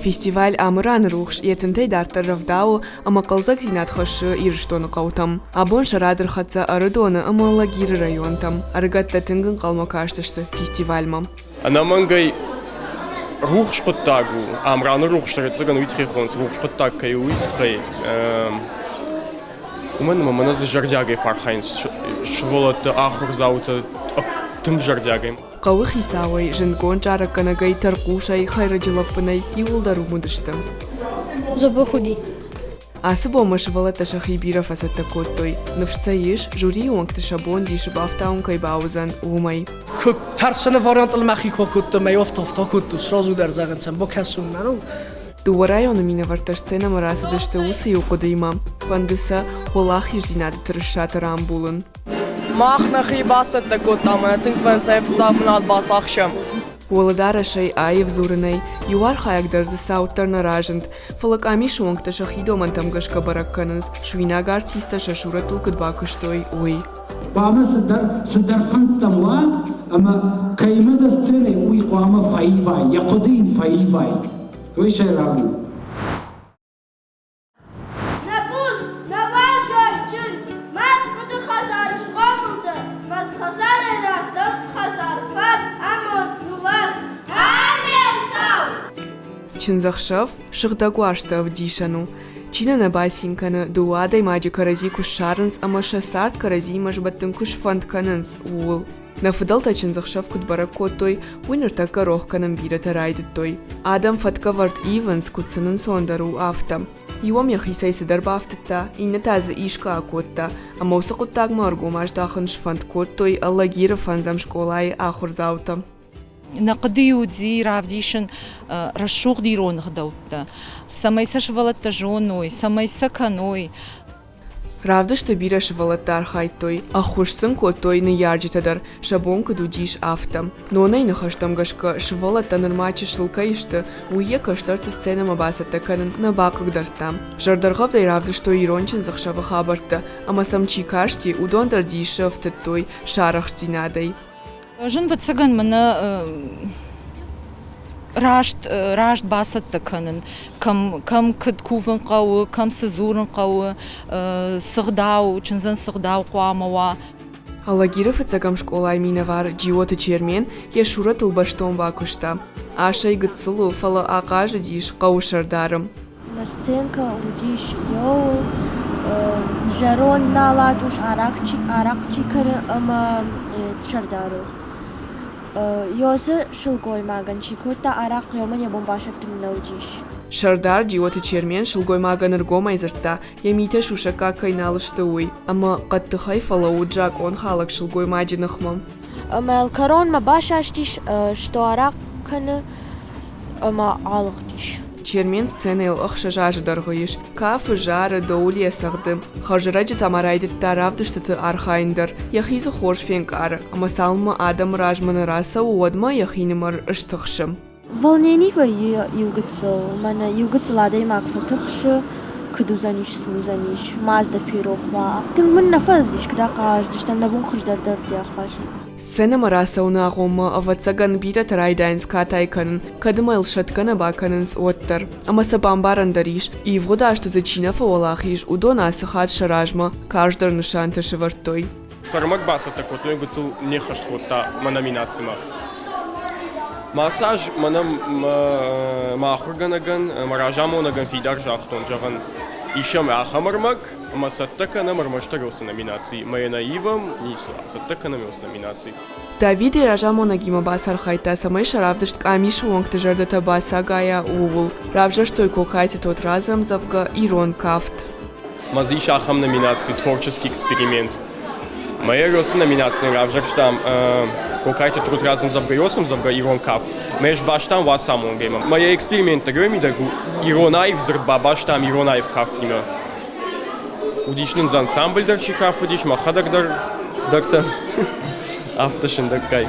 Фестиваль амыран рухш етінтай дартар равдау, ама қалзак зинат хошы ирыштоны қаутам. Абон шарадыр хатса арыдоны ама лагиры районтам. Арыгатта тінгін қалма каштышты фестивальмам. Анамангай рухш құттагу, амраны рухштары цыган уйтхихонс, рух құттаг кай уйтхай. Уманма маназы жардягай фархайнс, шволаты ахур зауты тым жардягай. Қауы хисауай, жынгон жараканагай тарқушай хайраджилаппынай иулдару мудыштым. Зубы худи. Асы бомыш валата шахибиров асатта коттой. Навшсаиш, жюри оңкты шабон диші бафтаун кайбаузан умай. Тарсаны вариант алмахи кокутты, май офта кутты, сразу дар загынцам, бо кәсун мәну. Дуа районы мина варташ цена марасадышты усы юқудыйма. Фандыса олах еждинады тұрышаты рамбулын. Махнахи басатта кутамы, тыңквен сайфцафнат басахшам. Уладара шай аев зурынай, юар хаягдарзы сауттарна ражынт, фалак амиш оңкта шахидоман тамгашка баракканыз, шуинагар циста шашуратыл кыдбакыштой, ой. Бама сыдар фантамла, ама каймада сцены уйку ама фаивай, якудин фаивай. Ой шайраву. Чинзахшав шыхдагуашты авдишану. Чина на басинканы дуадай маджи карази куш шарынс, ама шасарт карази мажбаттын куш фантканынс уул. На фыдалта чинзахшав кудбаракоттой, уйныртака рохканын бирата райдыттой. Адам фатка варт иванс кутсынын сондару автам. Юам яхисай сыдарба автыта, инна тазы ишка акотта, ама усы куттаг маргу маждахын шфанткоттой, аллагира фанзам школай ахурзаута. نقديو دي رافديشن رشوق ديرون خدوتا سمايساش валата жоной самайса каной Равда что бираш валатар хайтой, а хушсын котой на ярджитадар, шабонка дудиш автом. Но на инахаштам гашка швалата нормачи шылкаишты, уе каштарты сцена мабасата канын на бакак дартам. Жардархавдай равда что ирончин захшава хабарта, ама самчи кашти удон дардиша в той шарах стинадай. Жын вацаган мана рашт басатта канын, кам кыдкувын қауы, кам сызурын қауы, сығдау, чынзан сығдау қуамава. Аллагиров ицагам школай минавар джиоты чермен, ешура тылбаштон бакушта. Ашай гыцылу фала aqажы диш қаушардарым. На сценка удиш йоул, жарон наладуш аракчи каны ама шардару. Йосы шылгой маган чикота арақ йоман ябон башаттым наудиш. Шардар джиоты чермен шылгой маган ыргомай зырта, ямите шушака кайналышты уй. Ама қаттыхай фала уджак он халак шылгой маджинахмам. Ама корон ма башаштиш, что арақ каны ама алықтиш. Чермен сценел охша жажы даргыйыш. Кафы жары доулия сағды. Хажыраджы тамарайды таравды штаты архайындар. Яхизы хорш фенкары. Ама салма адам ражманы раса уадма яхинымар ыштықшым. Волнений ва югыцыл. Мана югыцыл адай макфатықшы. Кыдузаниш, сузаниш. Мазда фирохва. Тың мын нафаздиш, кда каждыш. Там набун хыждардар дияқашын. Сцена марасауна ағома аватсаган бира тарайдайнс катайканын, кадымайл шаткана баканынс оттар. Ама сабамбаран дариш, и вғода ашты зачина фауалахиш, удон асыхат шаражма, каждар нышанты шывартой. Сармак басата котной гыцыл нехашт котта ма номинацияма. Массаж манам махурганаган, маражамонаган фидар жахтон жаган. Ишам ахамармак, ама саттакана мармаштарылсы номинации. Моя наивам нисла, саттакана мёс номинации. Давиде ражамона гима басар хайта, самай шаравдышт камишу оңкты жардата баса гая уул. Равжа штой кокайте тот разом завга ирон кафт. Мазиш ахам номинации, творческий эксперимент. Моя рёсы номинации, равжа штам кокайте труд разом завга йосом завга ирон кафт. Меж баштам васамон гейма. Моя эксперимента греми дагу иронай взрба баштам иронай в кафтима. Удишнын за ансамбль дарчи каф удиш махадаг дакта автошин даккай.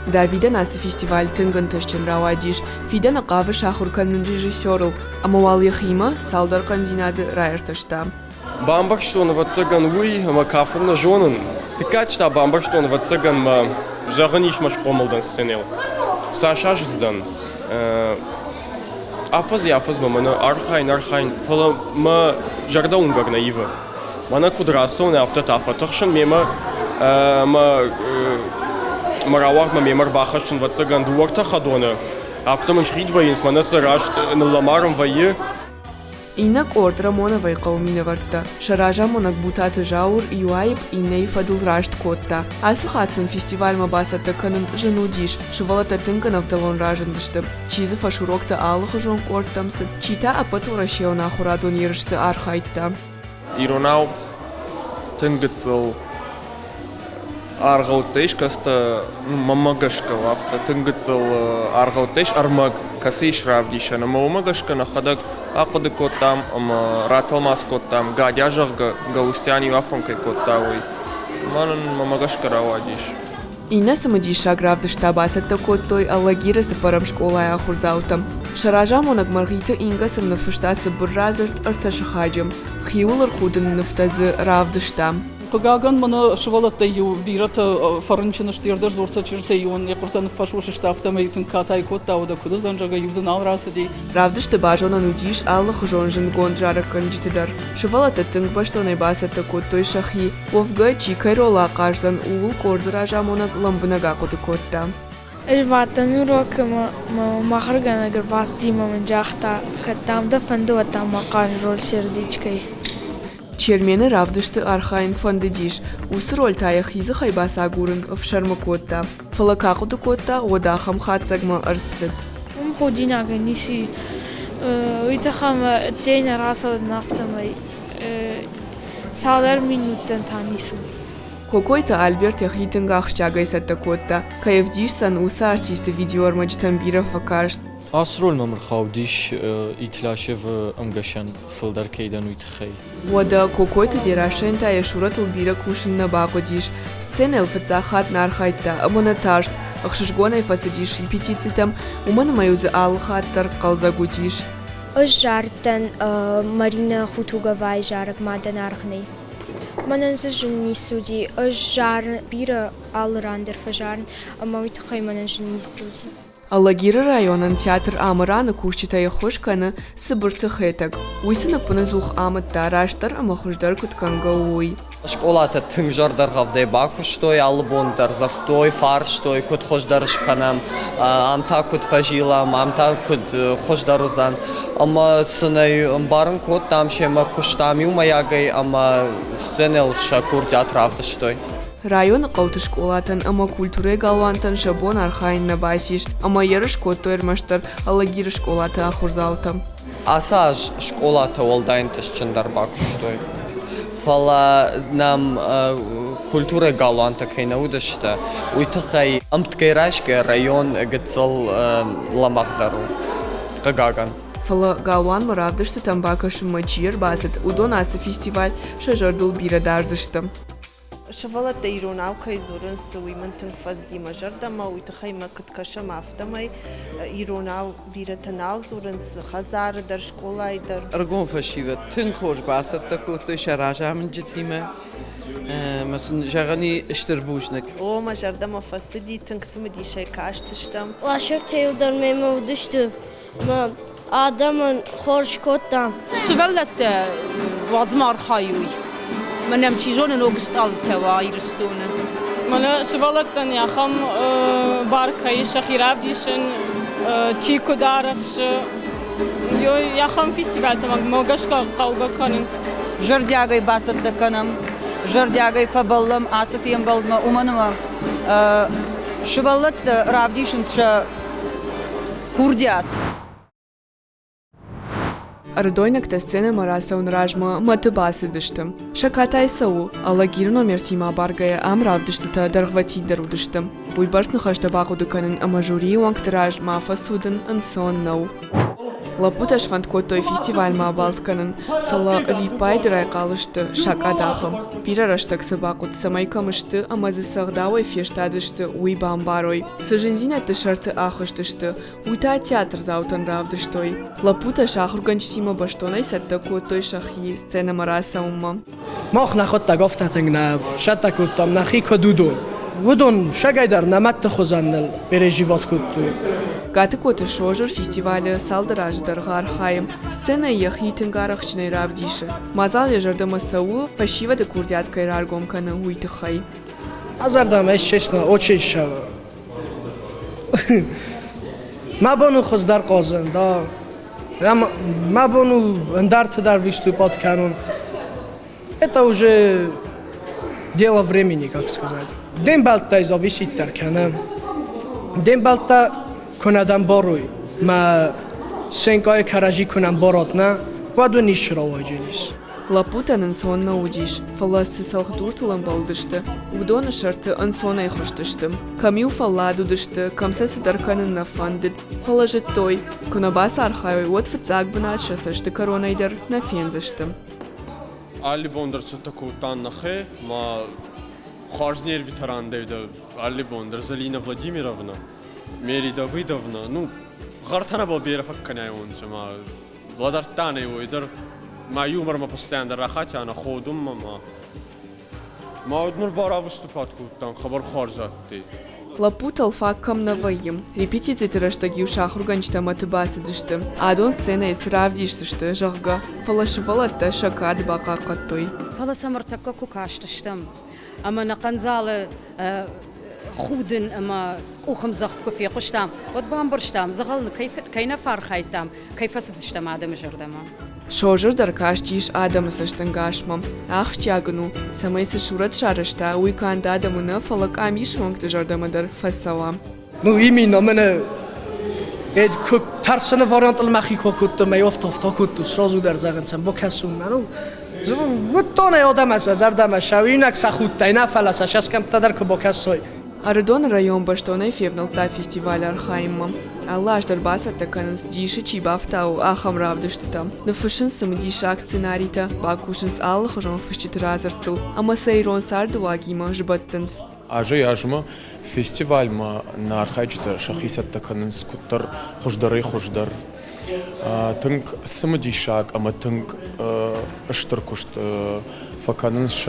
Давида насы фестиваль тынгын тышчын рауадиш. Фида на кавы шахурканын режиссерл. Амавал яхима салдар канзинады райыртышта. Бамбак что на вацаган уй, ма кафырна жонын. Тыкачта бамбак что на вацаган ма жағыниш маш комылдан сценел. Саша жыздан. афаз мамана архайн фала ма жарда унгагна ива мана кудрасо на автотафа тахшин мема маравах мемар бахашин вацаган дуарта хадона автоман шридваинс манаса рашт ламарам вае Инак ордра моновай қаумина варта. Шаража монак бутаты жаур юайб и ней фадыл рашт котта. Асы хатсын фестиваль мабасата канын жену диш, шывалата тынканов талон ражындышты. Чизы фашурокта алығы жон корттамсы, чита апату рашеуна хурадон ерышты архайтта. Иронау тынгыцыл арғаутеш каста мамагашка лафта тынгыцыл арғаутеш армаг касиш равдишана мамагашка нахадак ақыды коттам раталмас коттам гадяжақ галустяни вафонкай коттауи манын мамагашка равадиш Инна самадиша гравдышта басатта коттой аллагира сапарам школая хурзаутам. Шаража монак маргита ингасым нафыштасы бурразырт арташахаджам. Хиулар худын нафтазы равдыштам. Qagagan mana şıvalatda yu birata farınçını ştirdir zorta çırta yun yakurtan faşuş ştafta meytin katay kotta oda kudu zanjaga yuzun alrası di. Равдышты бажона нудиш алла хужонжин гонджара канджитидар. Шывалата тынг баштонай басатта коттой шахи. Вовга чикайрола каждан уул кордыража монак ламбынага коты котта. الوطن رو که ما مخرجنا قرباس ديما من جاختا كتام دفندو وتام مقال رول سرديج كي Чермены равдышты архайн фандыдиш. Усроль тая хизы хайбаса гурын в шарма котта. Фалакакуты котта одахам хатсагма арсыт. خودينا غنيسي ويتخم تين راسه نفتمي سالر минуттан танису. Какой-то Альберт яхитынга ахчагай сатта котта. Каевдиш сан уса артисты видеоармаджи тамбиров факашт. Asrol mamr xawdish itlashev amgashan fildar kaydan uitkhey. Вода какой-то зирашен тая шурат лбира кушин на бакодиш. Сцена элфацахат нархайта, амонаташт, ахшишгонай фасадиш репетицитам, умана маюзы алхаттар қалзагутиш. Жартан Марина Хутугавай жарак мадан архней. Мананзы жынни суди, жар бира алрандер фажарн, амавитхай манан жынни суди. Аллагира районан театр амараны кушчитая хошканы сыбырты хэтаг. Уйсына пынызух амытта раштар амахуждар кутканга уй. Школата тыңжардар гавдай бакуштой албондар захтой фарштой кут хождарышканам амта кут фажилам амта кут хождарузан ама сынай барын кут там шема куштами умаягай ама сценел шакур театравдыштой. Район қауты школатан ама культуры галвантан шабон архайн набасиш, ама ярыш коттойр маштар аллагир школата ахурзаутам. Асаж школата олдайнтыш чындар бакуштой. Фала нам культура галванта кайнаудышта. Уйтахай амткайрашке район гыцал ламахдару. Кагаган. Фала галван маравдышты тамбакашым мачир басет удонасы фестиваль шажардул бира дарзыштым. شفالت ایروناو که زورن سوی من تنگ فزدی مجردم و ایتخای ما کت کشم افتمای ایروناو بیرتنال زورن خزار در شکولای در ارگون فشیوه تنگ خوش باست تکوت شراجه من جتیمه مثلا جغنی اشتربوجنک او مجردم فسدی تنگ سمدی شی کاشتشتم لاشک تیو در میمو دشتو ما آدمن خورش کتم شفالت وازمار خایوی منم چیزون نوگستال توایرستونه. من شفالتن یا خم بارکایش خیراب دیشن چیکو دارخش یا خم فستیوال تمام موگش کا قوبا کننس. جردیاگای باست دکنم جردیاگای فبالم آسفیم بالم اومنم شفالت راب دیشن ش کردیات. Ардойнакта сцена марасаун ражма матыбасы дыштым. Шакатай сау, аллагир номер тима баргая амравдыштыта даргвати дарудыштым. Буйбарсны хаштабагу дыканын амажури уанктыраж мафа судын ансон нау. Лапуташ фанткоттой фестиваль маабалсканын фала випайдырай калышты шак адахым. Пирараштак сабакут самайкамышты амазы сагдауай фештадышты уй бамбарой. Сыжынзинатты шарты ахыштышты, уйта театр заутан равдыштой. Лапуташ ахурганчтима баштонай саттакоттой шахи сцена мараса умма. Мах нахотта гофтатынг на шаттакуттам нахи кодудун. ودون شگایدر نمت خوزندل برژیوات کتوی. Gati kote şojur festivali saldarajdır garxayım. Scena yahitin garaqçnay ravdişi. Mazal yajarda masavu fashiva de kurdiat kayrar gomkana uytixay. Azardam eşşesna oçey şava. ما بانو خوز در قازن دا ما بانو اندارت در выступать канун. Это уже дело времени, как сказать. Дембалта зависит таркана. Дембалта کنادم باروی ما سنگای کاراجی کنم بارات نه وادو نیش را واجیلیس. Laputanın sonuna uciş, falası salgıdurtulan baldıştı. Udonu şartı an sona yxuştıştım. Kamiu falladu dıştı, kamsası darkanın nafandid, falajit toy. Kunabas arxayoy от fıtzag bunat şasıştı karonaydır nafenzıştım. Ali Bondar'sı takutan naxe, ma Xarzner veterandaydı. Ali Bondar, Zalina Vladimirovna, Meri Davidovna, ну, гартана был берефак канайонцы, ма Владартаны уйдер. ما юмор ما постоянно рахать, а на ходу ما одну бара выступать куда-то, хабар харзатты. Лапутал факкам наваим. Репетиции тираштаги ушах руганчта матыбасы дышты. Адон сцена из равдишсышты, жахга. Фалашывалатта шакад бака каттой. Фаласамартака кукаштыштым. Ама нақанзалы خودن اما کوخم زخت کفی خوشتم ود بامبرشتم زغال کینا فرخایتم کیف سدشتم آدم جردم شوجر در کاشتیش آدم سشتن گاشمم آخ چاگنو سمیس شورت شارشتا ویکاند آدمونه فلک آمیش مونگ جردم در فسوام ну именно мене тарсана вариант المخیکو کت میافت افتا کت سرازو در زغنچم با کسون منو вот то не آدم است زردم شوینک سخود تینا فلسش از کم تدر که با کسای Арадон район баштонай февналта фестиваль архаймам. Аллаш дарбаса таканс диши чибафтау ахам равдыштытам. Нафышын самдишак сценарита, бакушынс аллах ожон фышчит разартыл. Ама сайрон сардуагима жбаттынс. Ажы ажма фестиваль ма на архайчта шахисат таканс куттар хуждар. Тынк самдишак, ама тынк ыштыр кушт فکانش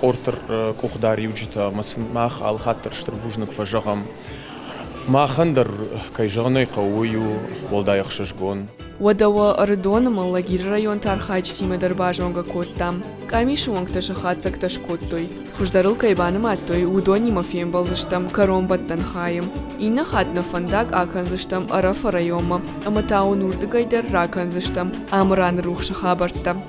کورتر کوخداری وجتا مثلا ما خال خاطر شتربوجنك فجغم ما خندر كيجغني قويو ولدا يخششغون ودوا أردون مالجير ريون تارخاج تيم درباجونغا كوتام كاميشونغ تشخاتك تشكوتوي خشدارل كيبان ماتوي ودوني ما فيم بالزشتم كروم بطن خايم إنا خاتنا فندق آكنزشتم أرف ريوما أما تاو نورد غيدر راكنزشتم أمران روخ شخابرتم